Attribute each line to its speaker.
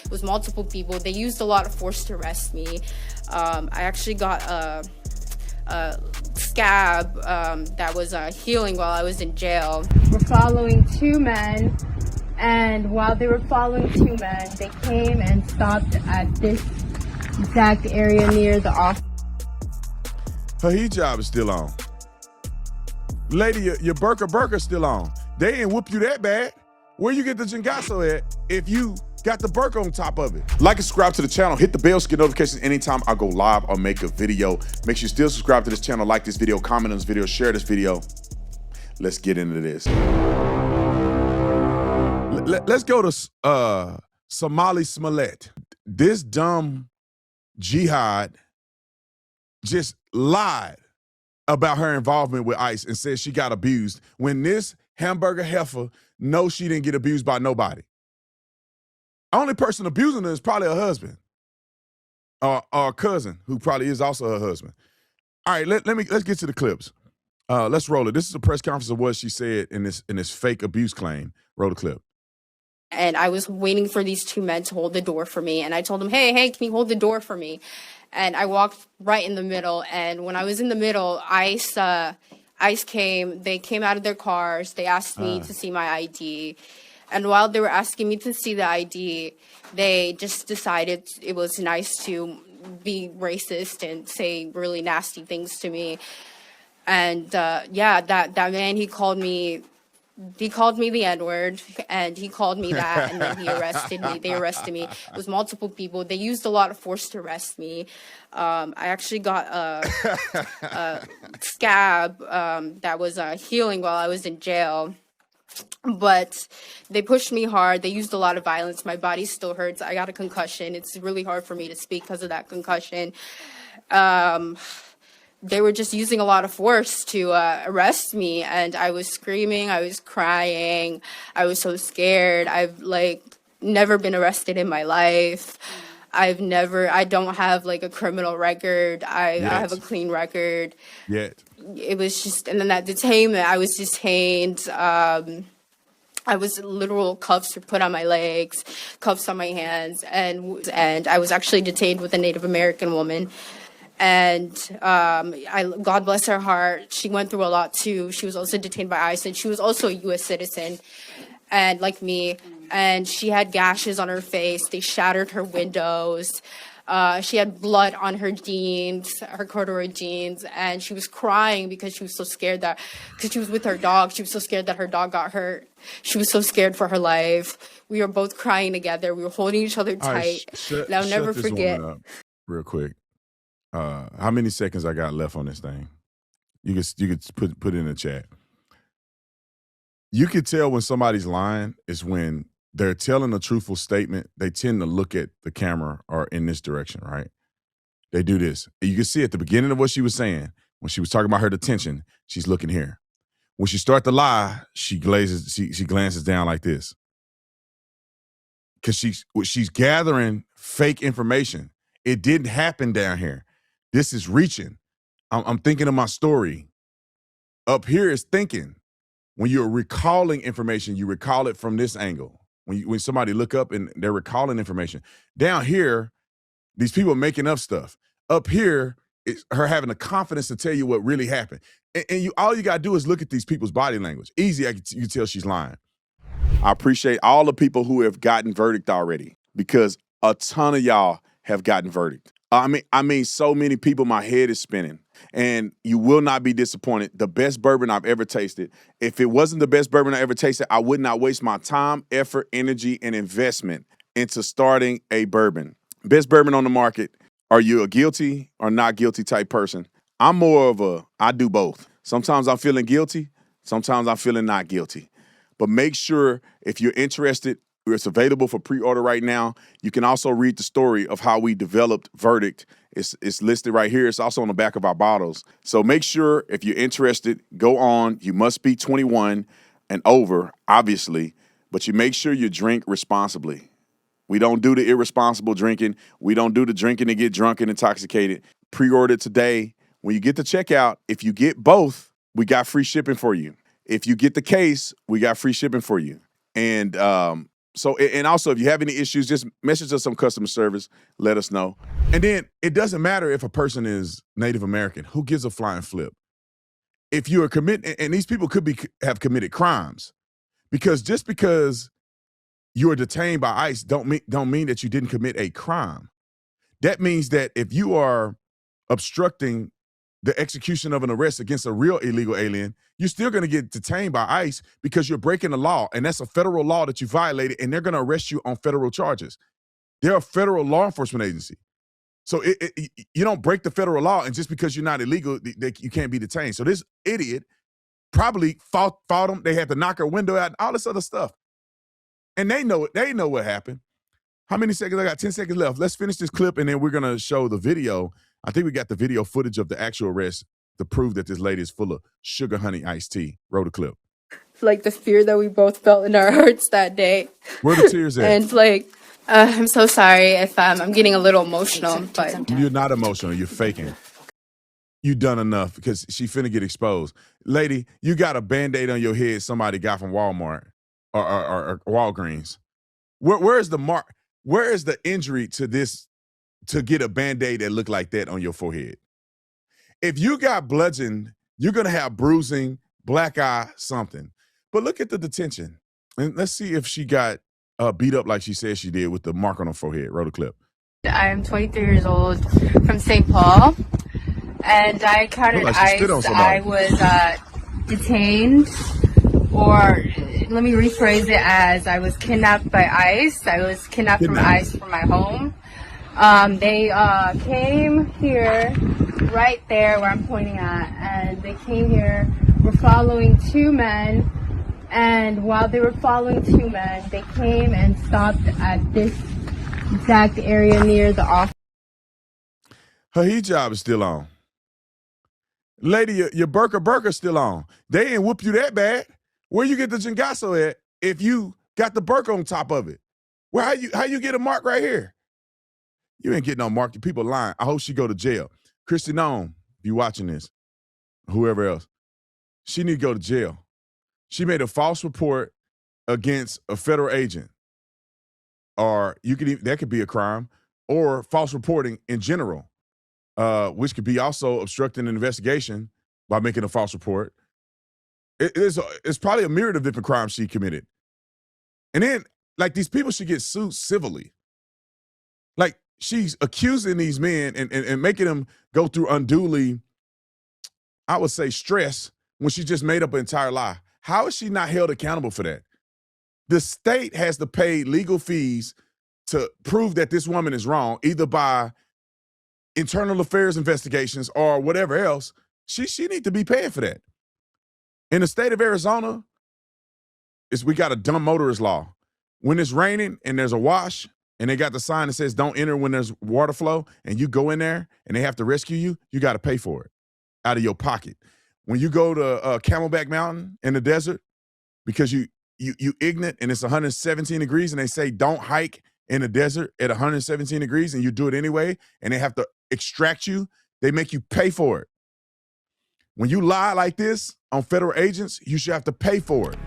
Speaker 1: It was multiple people. They used a lot of force to arrest me. I actually got a scab that was healing while I was in jail. We're following two men, and while they were following two men, they came and stopped at this exact area near the office.
Speaker 2: Her hijab is still on. Lady, your burqa still on. They ain't whoop you that bad. Where you get the jingasso at if you got the burqa on top of it? Like and subscribe to the channel. Hit the bell to get notifications anytime I go live or make a video. Make sure you still subscribe to this channel, like this video, comment on this video, share this video. Let's get into this. Let's go to Somali Smollett. This dumb jihad just lied about her involvement with ICE and said she got abused when this hamburger heifer knows she didn't get abused by nobody. Only person abusing her is probably her husband or a cousin who probably is also her husband. All right, let's get to the clips. Let's roll it. This is a press conference of what she said in this fake abuse claim. Roll the clip.
Speaker 1: And I was waiting for these two men to hold the door for me. And I told them, hey, can you hold the door for me? And I walked right in the middle. And when I was in the middle, ICE came. They came out of their cars. They asked me to see my ID. And while they were asking me to see the ID, they just decided it was nice to be racist and say really nasty things to me. And yeah, that man, he called me the N-word, and he called me that, and then he arrested me. They arrested me. It was multiple people. They used a lot of force to arrest me. I actually got a scab that was healing while I was in jail. But they pushed me hard. They used a lot of violence. My body still hurts. I got a concussion. It's really hard for me to speak because of that concussion. They were just using a lot of force to arrest me, and I was screaming, I was crying, I was so scared. I've never been arrested in my life. I don't have a criminal record. I have a clean record.
Speaker 2: Yet.
Speaker 1: It was just, and then that detainment, I was detained. I was literal cuffs were put on my legs, cuffs on my hands, and I was actually detained with a Native American woman. And God bless her heart, she went through a lot too. She was also detained by ICE, and she was also a U.S. citizen, and like me. And she had gashes on her face. They shattered her windows. She had blood on her jeans, her corduroy jeans, and she was crying because she was so scared because she was with her dog. She was so scared that her dog got hurt. She was so scared for her life. We were both crying together. We were holding each other tight. And I'll never forget.
Speaker 2: Real quick. How many seconds I got left on this thing? You could put it in the chat. You could tell when somebody's lying is when they're telling a truthful statement. They tend to look at the camera or in this direction, right? They do this. You can see at the beginning of what she was saying, when she was talking about her detention, she's looking here. When she starts to lie, she glances down like this. Because she's gathering fake information. It didn't happen down here. This is reaching. I'm thinking of my story. Up here is thinking. When you're recalling information, you recall it from this angle. When somebody look up and they're recalling information. Down here, these people are making up stuff. Up here, it's her having the confidence to tell you what really happened. And all you got to do is look at these people's body language. Easy, you can tell she's lying. I appreciate all the people who have gotten verdict already, because a ton of y'all have gotten verdict. I mean, so many people, my head is spinning, and you will not be disappointed. The best bourbon I've ever tasted. If it wasn't the best bourbon I ever tasted, I would not waste my time, effort, energy, and investment into starting a bourbon. Best bourbon on the market. Are you a guilty or not guilty type person? I'm more of I do both. Sometimes I'm feeling guilty. Sometimes I'm feeling not guilty. But make sure if you're interested, it's available for pre-order right now. You can also read the story of how we developed Verdict. It's listed right here. It's also on the back of our bottles. So make sure if you're interested, go on. You must be 21 and over, obviously, but you make sure you drink responsibly. We don't do the irresponsible drinking. We don't do the drinking to get drunk and intoxicated. Pre-order today. When you get the checkout, if you get both, we got free shipping for you. If you get the case, we got free shipping for you. And So, and also, if you have any issues, just message us on customer service. Let us know. And then it doesn't matter if a person is Native American. Who gives a flying flip? If you are and these people have committed crimes, because just because you are detained by ICE don't mean that you didn't commit a crime. That means that if you are obstructing the execution of an arrest against a real illegal alien, you're still going to get detained by ICE because you're breaking the law, and that's a federal law that you violated, and they're going to arrest you on federal charges. They're a federal law enforcement agency. So you don't break the federal law, and just because you're not illegal, you can't be detained. So this idiot probably fought them. They had to knock her window out and all this other stuff. And they know it. They know what happened. How many seconds? I got 10 seconds left. Let's finish this clip, and then we're going to show the video. I think we got the video footage of the actual arrest to prove that this lady is full of sugar honey iced tea. Roll the clip.
Speaker 1: Like the fear that we both felt in our hearts that day.
Speaker 2: Where the tears at?
Speaker 1: And like, I'm so sorry if I'm getting a little emotional, but
Speaker 2: you're not emotional. You're faking. You done enough because she finna get exposed. Lady, you got a Band-Aid on your head somebody got from Walmart or Walgreens. Where is the mark? Where is the injury to this to get a Band-Aid that look like that on your forehead? If you got bludgeoned, you're going to have bruising, black eye, something. But look at the detention. And let's see if she got beat up like she said she did with the mark on her forehead. Roll the clip.
Speaker 1: I'm 23 years old from St. Paul, and I encountered ICE. I was detained, or let me rephrase it as I was kidnapped by ICE. I was kidnapped from ICE from my home. They came here, right there where I'm pointing at, and they came here. We're following two men, and while they were following two men, they came and stopped at this exact area near the office.
Speaker 2: Her hijab is still on. Lady, your burqa still on. They ain't whoop you that bad. Where you get the Jingasso at if you got the burqa on top of it? Well, how you get a mark right here? You ain't getting no mark. The people lying. I hope she go to jail. Christy Nome, if you watching this, whoever else, she need to go to jail. She made a false report against a federal agent. Or that could be a crime, or false reporting in general, which could be also obstructing an investigation by making a false report. It's probably a myriad of different crimes she committed. And then, like, these people should get sued civilly. Like, she's accusing these men and making them go through unduly, I would say, stress when she just made up an entire lie. How is she not held accountable for that? The state has to pay legal fees to prove that this woman is wrong, either by internal affairs investigations or whatever else. She need to be paying for that. In the state of Arizona, we got a dumb motorist law. When it's raining and there's a wash and they got the sign that says don't enter when there's water flow, and you go in there and they have to rescue you, you got to pay for it out of your pocket. When you go to Camelback Mountain in the desert because you ignorant and it's 117 degrees and they say don't hike in the desert at 117 degrees and you do it anyway and they have to extract you, they make you pay for it. When you lie like this on federal agents, you should have to pay for it.